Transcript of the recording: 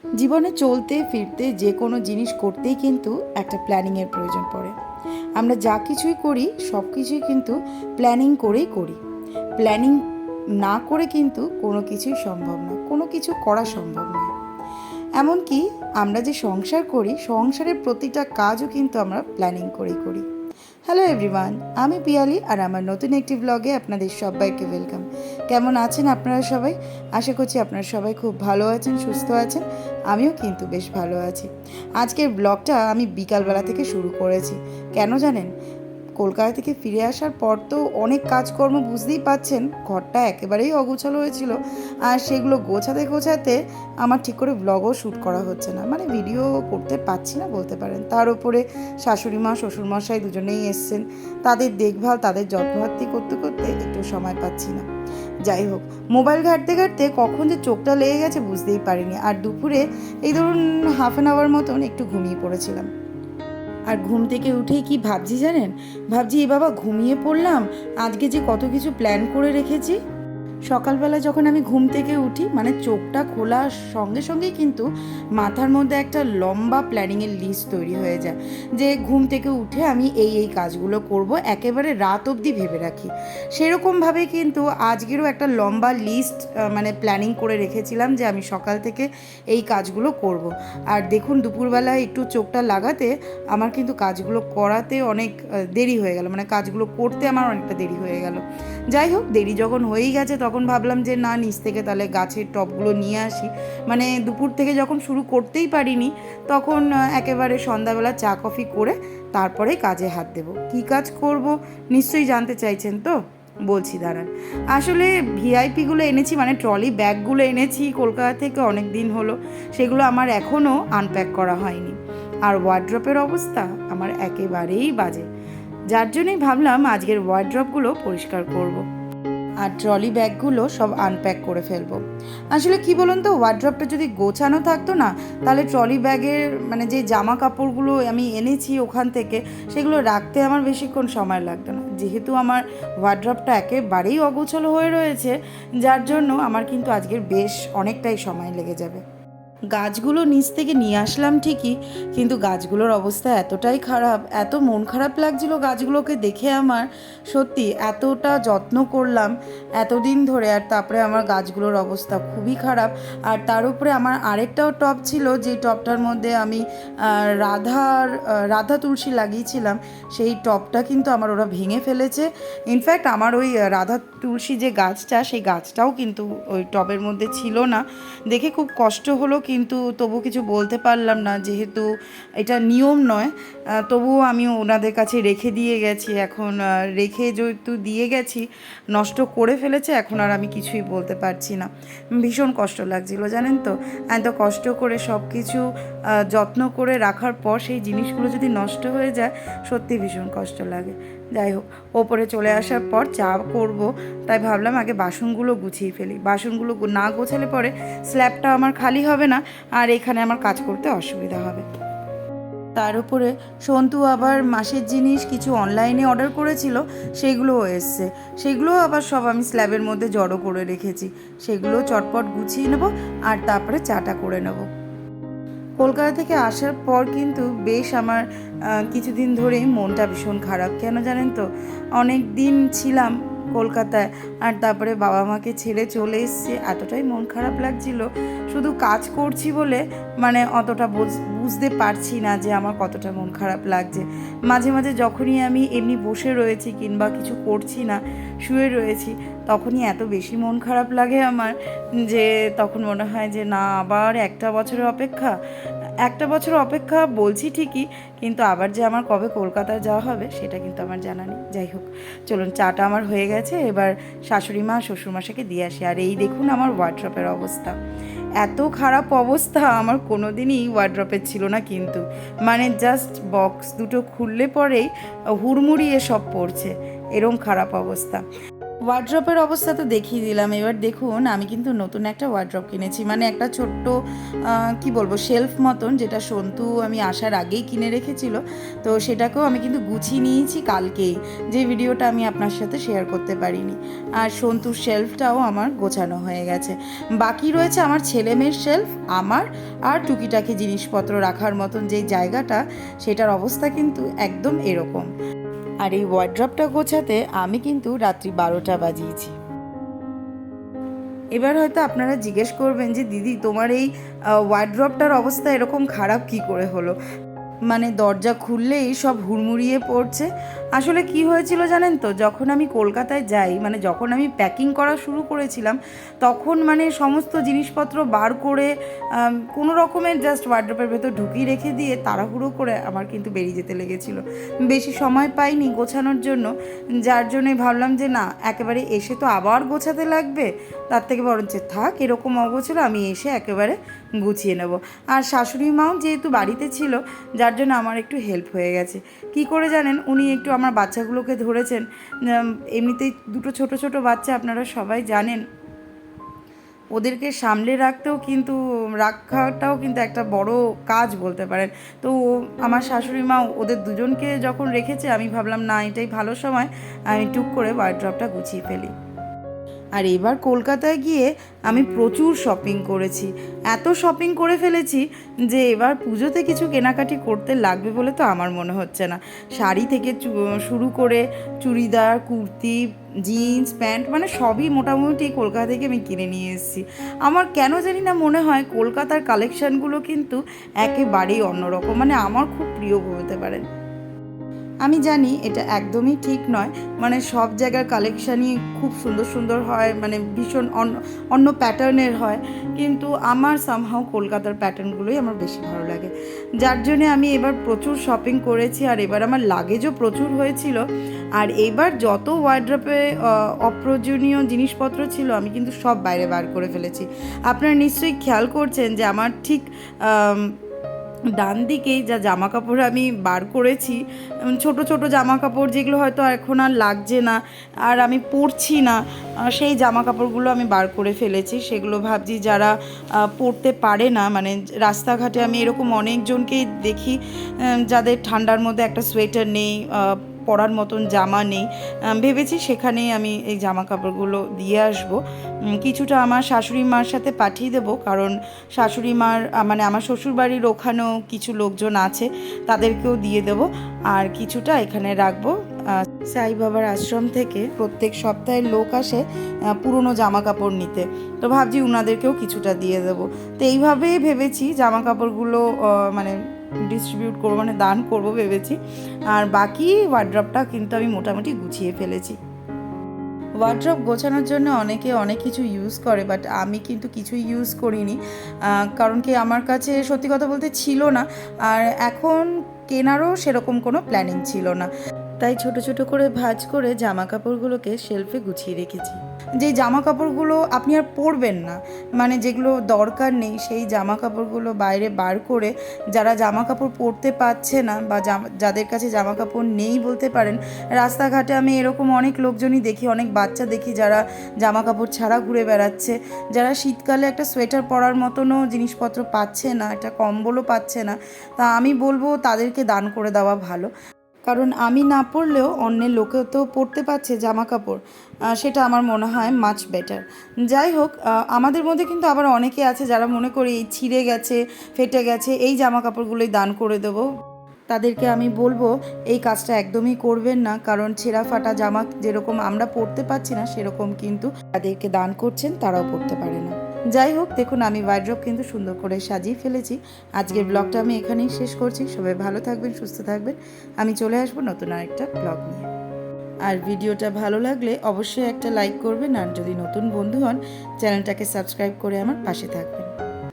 জীবনে চলতে ফিরতে যে কোনো জিনিস করতেই কিন্তু একটা প্ল্যানিংয়ের প্রয়োজন পড়ে। আমরা যা কিছুই করি সব কিছুই কিন্তু প্ল্যানিং করেই করি। প্ল্যানিং না করে কিন্তু কোনো কিছুই সম্ভব না, কোনো কিছু করা সম্ভব নয়। এমনকি আমরা যে সংসার করি, সংসারের প্রতিটা কাজও কিন্তু আমরা প্ল্যানিং করেই করি। হ্যালো এভরিওয়ান, আমি পিয়ালি আর আমার নতুন একটি ব্লগে আপনাদের সবাইকে ওয়েলকাম। কেমন আছেন আপনারা সবাই? আশা করছি আপনারা সবাই খুব ভালো আছেন, সুস্থ আছেন। আমিও কিন্তু বেশ ভালো আছি। আজকের ব্লগটা আমি বিকালবেলা থেকে শুরু করেছি। কেন জানেন? কলকাতা থেকে ফিরে আসার পর তো অনেক কাজকর্ম, বুঝতেই পাচ্ছেন, ঘরটা একেবারেই অগোছালো হয়েছিল। আর সেগুলো গোছাতে গোছাতে আমার ঠিক করে ব্লগও শ্যুট করা হচ্ছে না, মানে ভিডিও করতে পারছি না বলতে পারেন। তার উপরে শাশুড়ি মা শ্বশুরমশাই দুজনেই এসছেন, তাদের দেখভাল, তাদের যত্নআত্তি করতে করতে একটু সময় পাচ্ছি না। যাই হোক, মোবাইল ঘাঁটতে ঘাঁটতে কখন যে চোখটা লেগে গেছে বুঝতেই পারিনি। আর দুপুরে এই ধরুন হাফ অ্যান আওয়ার মতন একটু ঘুমিয়ে পড়েছিলাম। আর ঘুম থেকে উঠেই কি ভাবছি জানেন? ভাবছি এ বাবা, ঘুমিয়ে পড়লাম, আজকে যে কত কিছু প্ল্যান করে রেখেছি। সকালবেলা যখন আমি ঘুম থেকে উঠি, মানে চোখটা খোলার সঙ্গে সঙ্গেই কিন্তু মাথার মধ্যে একটা লম্বা প্ল্যানিংয়ের লিস্ট তৈরি হয়ে যায়, যে ঘুম থেকে উঠে আমি এই কাজগুলো করব, একেবারে রাত অবধি ভেবে রাখি। সেরকমভাবে কিন্তু আজকেরও একটা লম্বা লিস্ট মানে প্ল্যানিং করে রেখেছিলাম যে আমি সকাল থেকে এই কাজগুলো করব। আর দেখুন, দুপুরবেলা একটু চোখটা লাগাতে আমার কিন্তু কাজগুলো করাতে অনেক দেরি হয়ে গেল, মানে কাজগুলো করতে আমার অনেকটা দেরি হয়ে গেল। যাই হোক, দেরি যখন হয়েই গেছে তখন ভাবলাম যে না, নিচ থেকে তাহলে গাছের টবগুলো নিয়ে আসি। মানে দুপুর থেকে যখন শুরু করতেই পারিনি, তখন একেবারে সন্ধ্যাবেলা চা কফি করে তারপরে কাজে হাত দেব। কী কাজ করব নিশ্চয়ই জানতে চাইছেন তো? বলছি দাঁড়ান। আসলে ভিআইপিগুলো এনেছি, মানে ট্রলি ব্যাগগুলো এনেছি কলকাতা থেকে, অনেক দিন হলো। সেগুলো আমার এখনও আনপ্যাক করা হয়নি। আর ওয়ার্ড্রপের অবস্থা আমার একেবারেই বাজে, যার জন্যই ভাবলাম আজকের ওয়ার্ড্রপগুলো পরিষ্কার করব। আর ট্রলি ব্যাগগুলো সব আনপ্যাক করে ফেলবো। আসলে কি বলুন তো, ওয়ার্ড্রপটা যদি গোছানো থাকতো না, তাহলে ট্রলি ব্যাগের মানে যে জামা কাপড়গুলো আমি এনেছি ওখান থেকে, সেগুলো রাখতে আমার বেশিক্ষণ সময় লাগতো না। যেহেতু আমার ওয়ার্ড্রপটা একেবারেই অগোছালো হয়ে রয়েছে, যার জন্য আমার কিন্তু আজকের বেশ অনেকটাই সময় লেগে যাবে। গাছগুলো নিচ থেকে নিয়ে আসলাম ঠিকই, কিন্তু গাছগুলোর অবস্থা এতটাই খারাপ, এত মন খারাপ লাগছিল গাছগুলোকে দেখে আমার। সত্যি এতটা যত্ন করলাম এতদিন ধরে, আর তারপরে আমার গাছগুলোর অবস্থা খুবই খারাপ। আর তার উপরে আমার আরেকটাও টব ছিল, যে টবটার মধ্যে আমি রাধা তুলসী লাগিয়েছিলাম, সেই টবটা কিন্তু আমার ওরা ভেঙে ফেলেছে। ইনফ্যাক্ট আমার ওই রাধা তুলসী যে গাছটা, সেই গাছটাও কিন্তু ওই টবের মধ্যে ছিল না। দেখে খুব কষ্ট হলো, কিন্তু তবু কিছু বলতে পারলাম না, যেহেতু এটা নিয়ম নয়। তবুও আমি ওনাদের কাছে রেখে দিয়ে গেছি। এখন রেখে যেহেতু দিয়ে গেছি, নষ্ট করে ফেলেছে, এখন আর আমি কিছুই বলতে পারছি না। ভীষণ কষ্ট লাগছিল জানেন তো, এত কষ্ট করে সব কিছু যত্ন করে রাখার পর সেই জিনিসগুলো যদি নষ্ট হয়ে যায়, সত্যি ভীষণ কষ্ট লাগে। যাই হোক, ওপরে চলে আসার পর চা করব, তাই ভাবলাম আগে বাসনগুলো গুছিয়ে ফেলি। বাসনগুলো না গোছালে পরে স্ল্যাবটা আমার খালি হবে না, আর এখানে আমার কাজ করতে অসুবিধা হবে। তার উপরে সন্তু আবার মাসের জিনিস কিছু অনলাইনে অর্ডার করেছিল, সেগুলোও এসছে। সেগুলোও আবার সব আমি স্ল্যাবের মধ্যে জড়ো করে রেখেছি। সেগুলো চটপট গুছিয়ে নেব, আর তারপরে চাটা করে নেব। কলকাতা থেকে আসার পর কিন্তু বেশ আমার কিছুদিন ধরেই মনটা ভীষণ খারাপ। কেন জানেন তো? অনেক দিন ছিলাম কলকাতায়, আর তারপরে বাবা মাকে ছেড়ে চলে এসেছি, এতটাই মন খারাপ লাগছিল। শুধু কাজ করছি বলে মানে অতটা বুঝতে পারছি না যে আমার কতটা মন খারাপ লাগছে। মাঝে মাঝে যখনই আমি এমনি বসে রয়েছি কিংবা কিছু করছি না, শুয়ে রয়েছি, তখনই এত বেশি মন খারাপ লাগে আমার, যে তখন মনে হয় যে না, আবার একটা বছর অপেক্ষা বলছি ঠিকই, কিন্তু আবার যে আমার কবে কলকাতায় যাওয়া হবে সেটা কিন্তু আমার জানা নেই। যাই হোক, চলুন, চাটা আমার হয়ে গেছে, এবার শাশুড়ি মা শ্বশুরমশাইকে দিয়ে আসি। আর এই দেখুন আমার ওয়ার্ড্রপের অবস্থা, এত খারাপ অবস্থা আমার কোনো দিনই ওয়ার্ড্রপের ছিল না। কিন্তু মানে জাস্ট বক্স দুটো খুললে পরেই হুড়মুড়িয়ে সব পড়ছে, এরম খারাপ অবস্থা। ওয়ার্ড্রপের অবস্থা তো দেখিয়ে দিলাম। এবার দেখুন আমি কিন্তু নতুন একটা ওয়ার্ড্রপ কিনেছি, মানে একটা ছোট্ট কি বলবো শেলফ মতন, যেটা সন্তু আমি আসার আগেই কিনে রেখেছিল। তো সেটাকেও আমি কিন্তু গুছিয়ে নিয়েছি কালকেই, যে ভিডিওটা আমি আপনার সাথে শেয়ার করতে পারিনি। আর সন্তুর শেলফটাও আমার গোছানো হয়ে গেছে। বাকি রয়েছে আমার ছেলে মেয়ের শেলফ, আমার আর টুকিটাকি জিনিসপত্র রাখার মতন যে জায়গাটা, সেটার অবস্থা কিন্তু একদম এরকম। আর এই ওয়ার্ড্রপটা গোছাতে আমি কিন্তু রাত্রি 12টা বাজিয়েছি। এবার হয়তো আপনারা জিজ্ঞেস করবেন যে দিদি তোমার এই ওয়ার্ড্রপটার অবস্থা এরকম খারাপ কি করে হলো, মানে দরজা খুললেই সব হুড়মুড়িয়ে পড়ছে। আসলে কি হয়েছিল জানেন তো, যখন আমি কলকাতায় যাই, মানে যখন আমি প্যাকিং করা শুরু করেছিলাম, তখন মানে সমস্ত জিনিসপত্র বার করে কোনো রকমের জাস্ট ওয়ার্ড্রপের ভেতর ঢুকিয়ে রেখে দিয়ে তাড়াহুড়ো করে আমার কিন্তু বেরিয়ে যেতে লেগেছিল। বেশি সময় পাইনি গোছানোর জন্য, যার জন্যই ভাবলাম যে না, একেবারে এসে তো আবার গোছাতে লাগবে, তার থেকে বরঞ্চ থাক এরকম অগোছালো, আমি এসে একেবারে গুছিয়ে নেব। আর শাশুড়ি মাও যেহেতু বাড়িতে ছিল, যার জন্য আমার একটু হেল্প হয়ে গেছে। কি করে জানেন, উনি একটু আমার বাচ্চাগুলোকে ধরেছেন। এমনিতেই দুটো ছোট ছোট বাচ্চা, আপনারা সবাই জানেন, ওদেরকে সামলে রাখাটাও কিন্তু একটা বড় কাজ বলতে পারেন। তো আমার শাশুড়ি মা ওদের দুজনকে যখন রেখেছে, আমি ভাবলাম না, এটাই ভালো সময়, আমি টুক করে ওয়ার্ড্রপটা গুছিয়ে ফেলি। আর এবার কলকাতায় গিয়ে আমি প্রচুর শপিং করেছি, এত শপিং করে ফেলেছি যে এবার পুজোতে কিছু কেনাকাটি করতে লাগবে বলে তো আমার মনে হচ্ছে না। শাড়ি থেকে শুরু করে চুড়িদার, কুর্তি, জিন্স, প্যান্ট, মানে সবই মোটামুটি কলকাতা থেকে আমি কিনে নিয়ে এসেছি। আমার কেন জানি না মনে হয় কলকাতার কালেকশানগুলো কিন্তু একেবারেই অন্যরকম, মানে আমার খুব প্রিয় বলতে পারেন। আমি জানি এটা একদমই ঠিক নয়, মানে সব জায়গার কালেকশানই খুব সুন্দর সুন্দর হয়, মানে ভীষণ অন্য প্যাটার্নের হয়, কিন্তু আমার সামহাও কলকাতার প্যাটার্নগুলোই আমার বেশি ভালো লাগে। যার জন্যে আমি এবার প্রচুর শপিং করেছি, আর এবার আমার লাগেজও প্রচুর হয়েছিল। আর এবার যত ওয়ার্ড্রপে অপ্রয়োজনীয় জিনিসপত্র ছিল, আমি কিন্তু সব বাইরে বার করে ফেলেছি। আপনারা নিশ্চয়ই খেয়াল করছেন যে আমার ঠিক ডান দিকেই যা জামা কাপড় আমি বার করেছি, ছোট ছোট জামা কাপড়, যেগুলো হয়তো এখন আর লাগছে না, আর আমি পরছি না, সেই জামা কাপড়গুলো আমি বার করে ফেলেছি। সেগুলো ভাবছি যারা পরতে পারে না, মানে রাস্তাঘাটে আমি এরকম অনেকজনকেই দেখি যাদের ঠান্ডার মধ্যে একটা সোয়েটার নেই, পরার মতন জামা নেই, ভেবেছি সেখানেই আমি এই জামা কাপড়গুলো দিয়ে আসবো। কিছুটা আমার শাশুড়ি মার সাথে পাঠিয়ে দেবো, কারণ শাশুড়ি মার মানে আমার শ্বশুরবাড়ির ওখানেও কিছু লোকজন আছে, তাদেরকেও দিয়ে দেবো। আর কিছুটা এখানে রাখবো। সাই বাবার আশ্রম থেকে প্রত্যেক সপ্তাহে লোক আসে পুরনো জামা কাপড় নিতে, তো ভাবছি ওনাদেরকেও কিছুটা দিয়ে দেবো। তো এইভাবেই ভেবেছি জামা কাপড়গুলো মানে ডিস্ট্রিবিউট করবো, মানে দান করবো ভেবেছি। আর বাকি ওয়ার্ড্রপটা কিন্তু আমি মোটামুটি গুছিয়ে ফেলেছি। ওয়ার্ড্রপ গোছানোর জন্য অনেকে অনেক কিছু ইউজ করে, বাট আমি কিন্তু কিছুই ইউজ করিনি, কারণ কি আমার কাছে সত্যি কথা বলতে ছিল না, আর এখন কেনারও সেরকম কোনো প্ল্যানিং ছিল না। তাই ছোট ছোট করে ভাঁজ করে জামা কাপড়গুলোকে শেলফে গুছিয়ে রেখেছি। যে জামা কাপড়গুলো আপনি আর পরবেন না, মানে যেগুলো দরকার নেই, সেই জামা কাপড়গুলো বাইরে বার করে, যারা জামা কাপড় পরতে পারছে না বা যাদের কাছে জামা কাপড় নেই বলতে পারেন, রাস্তাঘাটে আমি এরকম অনেক লোকজনই দেখি, অনেক বাচ্চা দেখি যারা জামা কাপড় ছাড়া ঘুরে বেড়াচ্ছে, যারা শীতকালে একটা সোয়েটার পরার মতনও জিনিসপত্র পাচ্ছে না, একটা কম্বলও পাচ্ছে না। তা আমি বলবো তাদেরকে দান করে দেওয়া ভালো, কারণ আমি না পরলেও অন্যের লোকেও তো পরতে পারছে জামা কাপড়, সেটা আমার মনে হয় মাচ বেটার। যাই হোক, আমাদের মধ্যে কিন্তু আবার অনেকে আছে যারা মনে করে এই ছিঁড়ে গেছে, ফেটে গেছে, এই জামা কাপড়গুলোই দান করে দেবো। তাদেরকে আমি বলবো এই কাজটা একদমই করবেন না, কারণ ছেঁড়া ফাটা জামা যেরকম আমরা পরতে পারছি না, সেরকম কিন্তু তাদেরকে দান করছেন তারাও পরতে পারে না। যাই হোক, দেখুন আমি ওয়ার্ড্রপ কিন্তু সুন্দর করে সাজিয়ে ফেলেছি। আজকের ব্লগটা আমি এখানেই শেষ করছি। সবাই ভালো থাকবেন, সুস্থ থাকবেন। আমি চলে আসবো নতুন আরেকটা ব্লগ নিয়ে। আর ভিডিওটা ভালো লাগলে অবশ্যই একটা লাইক করবেন, আর যদি নতুন বন্ধু হন চ্যানেলটাকে সাবস্ক্রাইব করে আমার পাশে থাকবেন।